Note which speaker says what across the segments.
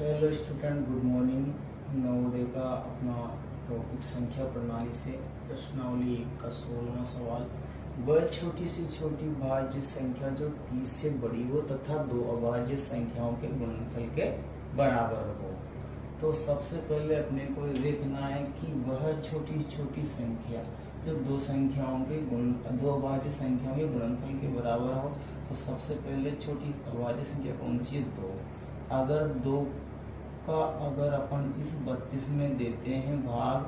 Speaker 1: Hello student, good morning. Navodaya का अपना topic संख्या प्रणाली से प्रश्नावली 1 का 16वां सवाल। वह छोटी से छोटी भाज्य संख्या जो 30 से बड़ी हो तथा दो अभाज्य संख्याओं के गुणनफल के बराबर हो। तो सबसे पहले अपने को देखना है कि वह छोटी छोटी संख्या जो दो अभाज्य संख्याओं के गुणनफल के बराबर हो। तो सबसे पहले छोटी अभाज्य संख्या कौन सी है? 2। अगर 2 का अगर अपन इस 32 में देते हैं भाग,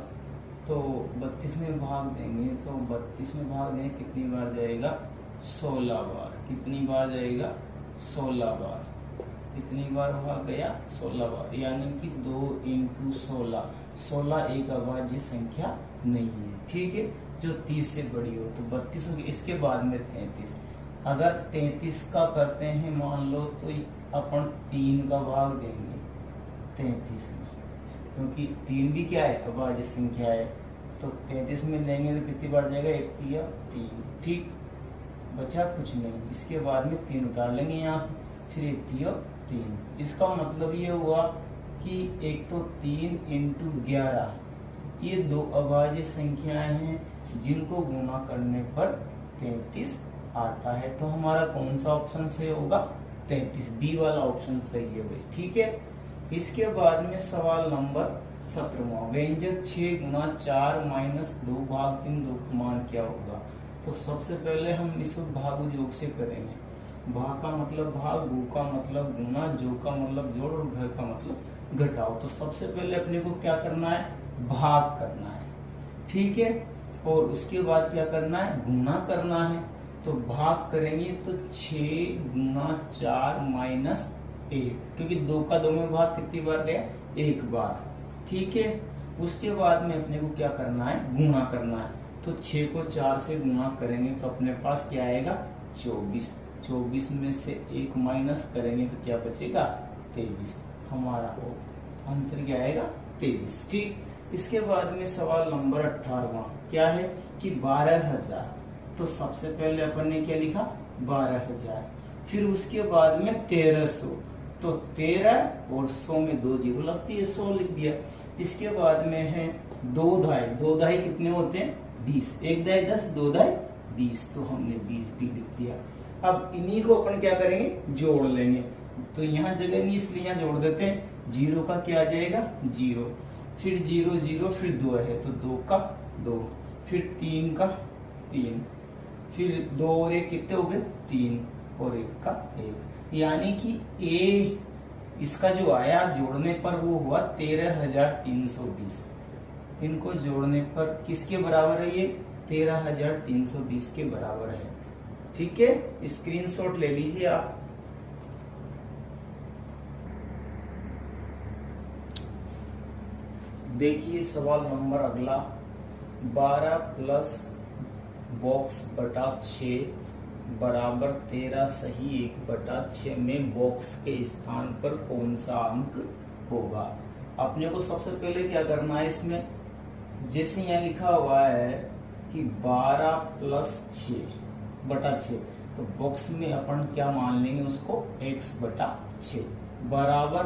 Speaker 1: तो 32 में भाग देंगे तो 32 में भाग देंगे कितनी बार जाएगा? 16 बार। कितनी बार जाएगा? 16 बार। कितनी बार भाग गया? 16 बार। यानी कि 2 इंटू 16। 16 एक अभाज्य संख्या नहीं है, ठीक है, जो 30 से बड़ी हो। तो 32 होगी, इसके बाद में 33। अगर 33 का करते हैं मान लो, तो अपन 3 का भाग देंगे 33 में, क्योंकि 3 भी क्या है? अभाज्य संख्या है। तो 33 में देंगे तो कितनी बार जाएगा? 1 3 3, ठीक, बचा कुछ नहीं। इसके बाद में 3 उतार लेंगे यहाँ से, फिर 1 3। इसका मतलब ये हुआ कि एक तो 3 इंटू 11, ये दो अभाज्य संख्याएं हैं जिनको गुणा करने पर 33 आता है। तो हमारा कौन सा ऑप्शन सही होगा? 33, बी वाला ऑप्शन सही है भाई, ठीक है। इसके बाद में सवाल नंबर 17वां। व्यंजक 6 गुना 4 माइनस 2 भाग चिन्ह 2 का मान क्या होगा? तो सबसे पहले हम इस भाग योग से करेंगे। भाग का मतलब भाग, गु का मतलब गुना, जो का मतलब जोड़ और घर का मतलब घटाओ। तो सबसे पहले अपने को क्या करना है? भाग करना है, ठीक है। और उसके बाद क्या करना है? गुना करना है। तो भाग करेंगे तो 6 गुना 4 माइनस 1, क्योंकि 2 का 2 में भाग कितनी बार गया? 1 बार, ठीक है। उसके बाद में अपने को क्या करना है? गुना करना है। तो 6 को 4 से गुना करेंगे तो अपने पास क्या आएगा? 24। 24 में से 1 माइनस करेंगे तो क्या बचेगा? 23। हमारा आंसर क्या आएगा? 23, ठीक। इसके बाद में सवाल नंबर 18वां क्या है कि 12,000। तो सबसे पहले अपन ने क्या लिखा? 12,000। फिर उसके बाद में 1300। तो 13 और 100 में 2 जीरो लगती है, 100 लिख दिया। इसके बाद में है 2 दाई। 2 दाई कितने होते हैं? 20। 1 दाई 10, 2 दाई 20। तो हमने 20 भी लिख दिया। अब इन्हीं को अपन क्या करेंगे? जोड़ लेंगे। तो यहाँ जगह नहीं, इसलिए यहाँ जोड़ देते हैं। 0 का क्या आ जाएगा? 0, फिर 0 0, फिर 2 है तो 2 का 2, फिर 3 का 3, फिर 2 और 1 कितने हो गए? 3 और 1 का 1। यानी कि ए इसका जो आया जोड़ने पर वो हुआ 13,320। इनको जोड़ने पर किसके बराबर है? ये 13,320 के बराबर है, ठीक है। स्क्रीनशॉट ले लीजिए आप। देखिए सवाल नंबर अगला। 12 प्लस बॉक्स बटा 6 बराबर 13 सही 1/6 में बॉक्स के स्थान पर कौन सा अंक होगा? अपने को सबसे पहले क्या करना है इसमें? जैसे यहाँ लिखा हुआ है कि 12 प्लस 6/6, तो बॉक्स में अपन क्या मान लेंगे उसको? x/6 बराबर,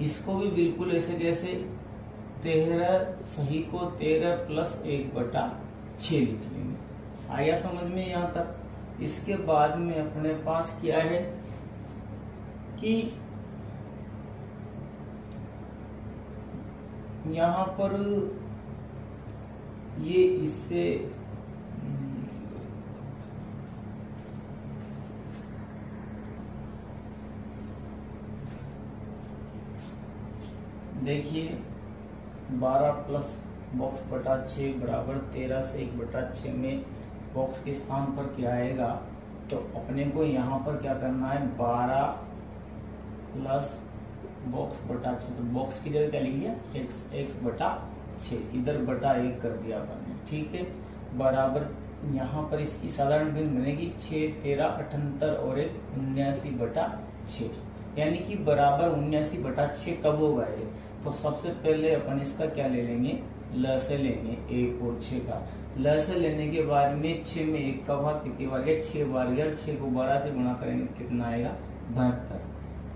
Speaker 1: इसको भी बिल्कुल ऐसे जैसे 13 सही को 13 प्लस 1/6 लिख लेंगे। आया समझ में यहाँ तक? इसके बाद में अपने पास क्या है कि यहाँ पर ये इससे देखिए 12 प्लस बॉक्स बटा 6 बराबर 13 से 1/6 में बॉक्स के स्थान पर क्या आएगा? तो अपने को यहाँ पर क्या करना है? 12 प्लस बॉक्स बटा 6, तो बॉक्स की जगह क्या लिख दिया? x/6, इधर बटा 1 कर दिया अपन ने, ठीक है। बराबर यहाँ पर इसकी साधारण भिन्न बनेगी 6 13 78 और 1 79/6, यानी कि बराबर 79/6 कब होगा ये? तो सबसे पहले अपन इसका क्या ले लेंगे? ल से लेंगे 1 और 6 का। ल से लेने के बाद में 6 में 1 का भाग कितनी बार गया? 6 बार गया। 6 को 12 से गुणा करेंगे तो कितना आएगा? 72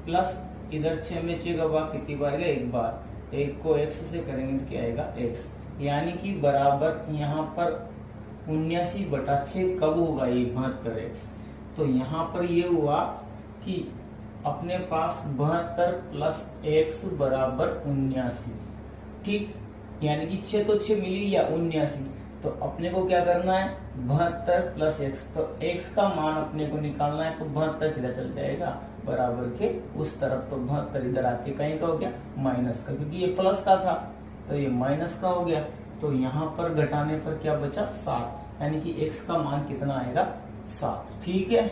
Speaker 1: प्लस इधर 6 में 6 का भाग कितनी बार गया, एक बार। एक को x से करेंगे तो क्या आएगा, x, यानी कि बराबर यहाँ पर 79/6 कब होगा, ये 72x। तो यहाँ पर ये हुआ कि अपने पास 72 प्लस x बराबर 79, ठीक। यानी कि 6 तो 6 मिली या 79, तो अपने को क्या करना है, 72 प्लस x। तो x का मान अपने को निकालना है, तो 72 किधर चल जाएगा, बराबर के उस तरफ। तो 72 इधर आके कहीं का हो गया, माइनस का, क्योंकि ये प्लस का था तो ये माइनस का हो गया। तो यहाँ पर घटाने पर क्या बचा, 7, यानी कि x का मान कितना आएगा, 7, ठीक है।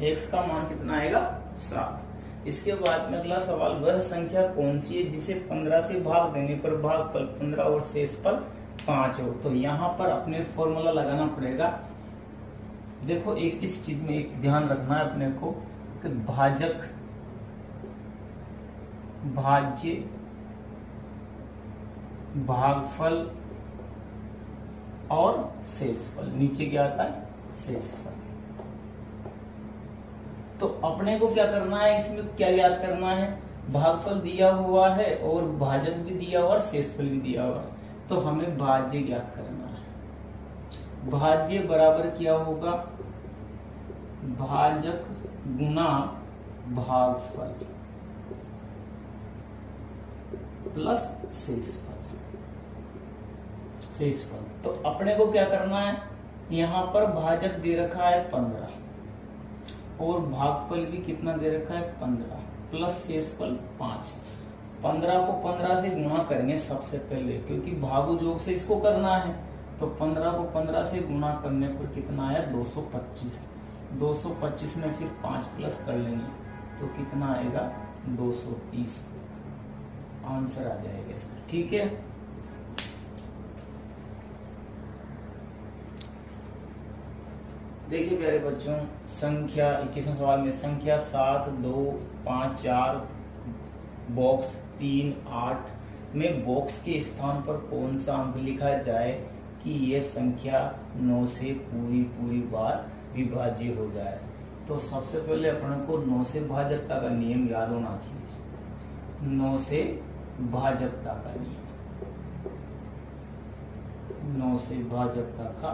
Speaker 1: x का मान कितना आएगा, 7। इसके बाद में अगला सवाल, वह संख्या कौन सी है जिसे 15 से भाग देने पर भागफल 15 और शेषफल 5 हो। तो यहाँ पर अपने फॉर्मूला लगाना पड़ेगा। देखो एक इस चीज में एक ध्यान रखना है अपने को कि भाजक, भाज्य, भागफल और शेषफल, नीचे क्या आता है, शेषफल। तो अपने को क्या करना है, इसमें क्या याद करना है, भागफल दिया हुआ है और भाजक भी दिया हुआ और शेषफल भी दिया हुआ है। तो हमें भाज्य ज्ञात करना है। भाज्य बराबर क्या होगा, भाजक गुना भागफल प्लस शेषफल। शेषफल तो अपने को क्या करना है, यहाँ पर भाजक दे रखा है 15 और भागफल भी कितना दे रखा है, 15 प्लस शेषफल 5। 15 को 15 से गुणा करेंगे सबसे पहले, क्योंकि भागु योग से इसको करना है। तो 15 को 15 से गुणा करने पर कितना आया, 225। 225 में फिर 5 प्लस कर लेंगे तो कितना आएगा, 230। आंसर आ जाएगा इसका, ठीक है। देखिए प्यारे बच्चों, संख्या 21वें सवाल में संख्या 7, 2, 5, 4, बॉक्स 3, 8 में बॉक्स के स्थान पर कौन सा अंक लिखा जाए कि ये संख्या 9 से पूरी बार विभाज्य हो जाए। तो सबसे पहले अपन को 9 से भाजकता का नियम याद होना चाहिए। 9 से भाजकता का नियम, 9 से भाजकता का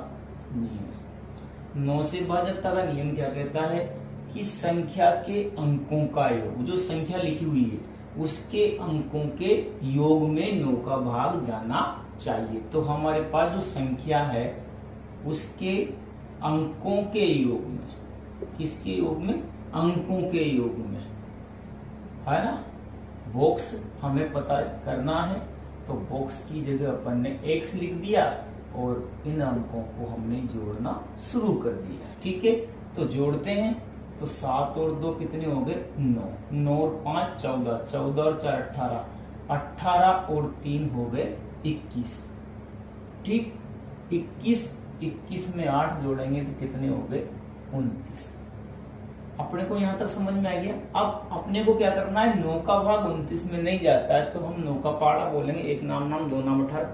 Speaker 1: नियम। 9 से भाजकता का नियम क्या कहता है कि संख्या के अंकों का योग, जो संख्या लिखी हुई है उसके अंकों के योग में 9 का भाग जाना चाहिए। तो हमारे पास जो संख्या है उसके अंकों के योग में, किसके योग में, अंकों के योग में, है ना। बॉक्स हमें पता करना है, तो बॉक्स की जगह अपन ने x लिख दिया और इन अंकों को हमने जोड़ना शुरू कर दिया, ठीक है। तो जोड़ते हैं, तो 7 और 2 कितने हो गए, 9, 9 और 5 14, 14 और 4 18, 18 और 3 हो गए 21, ठीक। 21 में 8 जोड़ेंगे तो कितने हो गए, 29। अपने को यहां तक समझ में आ गया। अब अपने को क्या करना है, 9 का भाग 29 में नहीं जाता है तो हम 9 का पाड़ा बोलेंगे। 1 नाम 2 नाम 18,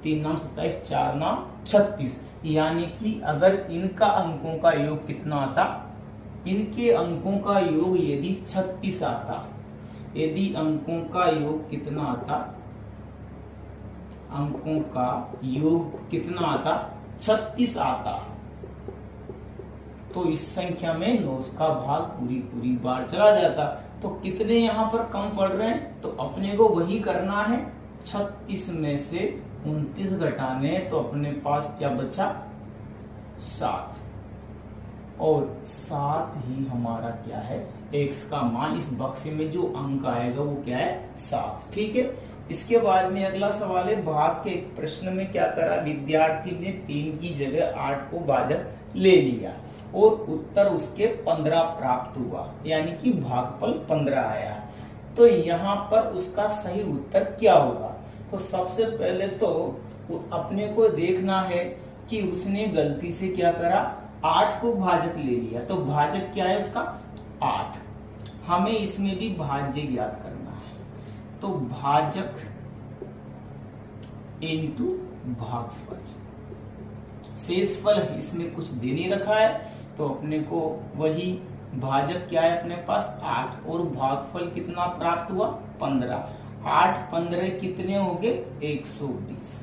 Speaker 1: 3 नाम 27, 4 नाम 36। यानी कि अगर इनका अंकों का योग कितना आता, इनके अंकों का योग यदि 36 आता, यदि अंकों का योग कितना आता, अंकों का योग कितना आता, 36 आता, तो इस संख्या में 9 का भाग पूरी बार चला जाता। तो कितने यहाँ पर कम पड़ रहे हैं, तो अपने को वही करना है। 36 में से 29 घटाने, तो अपने पास क्या बचा, 7, और 7 ही हमारा क्या है, x का मान। इस बक्से में जो अंक आएगा वो क्या है, 7, ठीक है। इसके बाद में अगला सवाल है, भाग के एक प्रश्न में क्या करा, विद्यार्थी ने 3 की जगह 8 को भाजक ले लिया और उत्तर उसके 15 प्राप्त हुआ, यानी कि भागफल 15 आया। तो यहाँ पर उसका सही उत्तर क्या होगा। तो सबसे पहले तो अपने को देखना है कि उसने गलती से क्या करा, 8 को भाजक ले लिया। तो भाजक क्या है उसका, 8। हमें इसमें भी भाज्य ज्ञात करना है। तो भाजक इंटू भागफल, शेषफल इसमें कुछ दे नहीं रखा है तो अपने को वही भाजक क्या है अपने पास 8 और भागफल कितना प्राप्त हुआ 15। 8 15 कितने हो गए 120।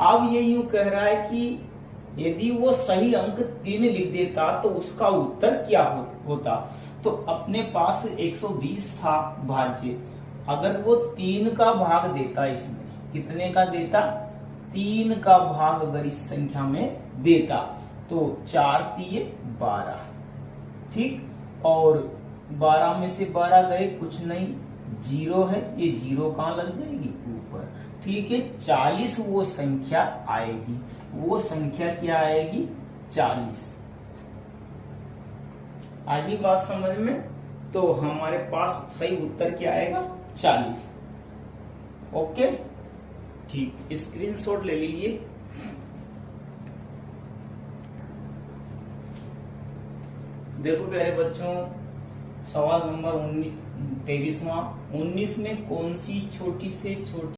Speaker 1: अब ये यूं कह रहा है कि यदि वो सही अंक 3 लिख देता तो उसका उत्तर क्या होता। तो अपने पास 120 था भाज्य, अगर वो 3 का भाग देता, इसमें कितने का देता 3 का भाग अगर इस संख्या में देता तो 4 तिये 12, ठीक, और 12 में से 12 गए कुछ नहीं, 0 है, ये 0 कहां लग जाएगी ऊपर, ठीक है। 40 वो संख्या आएगी, वो संख्या क्या आएगी 40। आगे बात समझ में, तो हमारे पास सही उत्तर क्या आएगा 40। ओके, ठीक, स्क्रीनशॉट ले लीजिए। देखो प्यारे बच्चों, सवाल नंबर 23वां, 19 में कौन सी छोटी से छोटी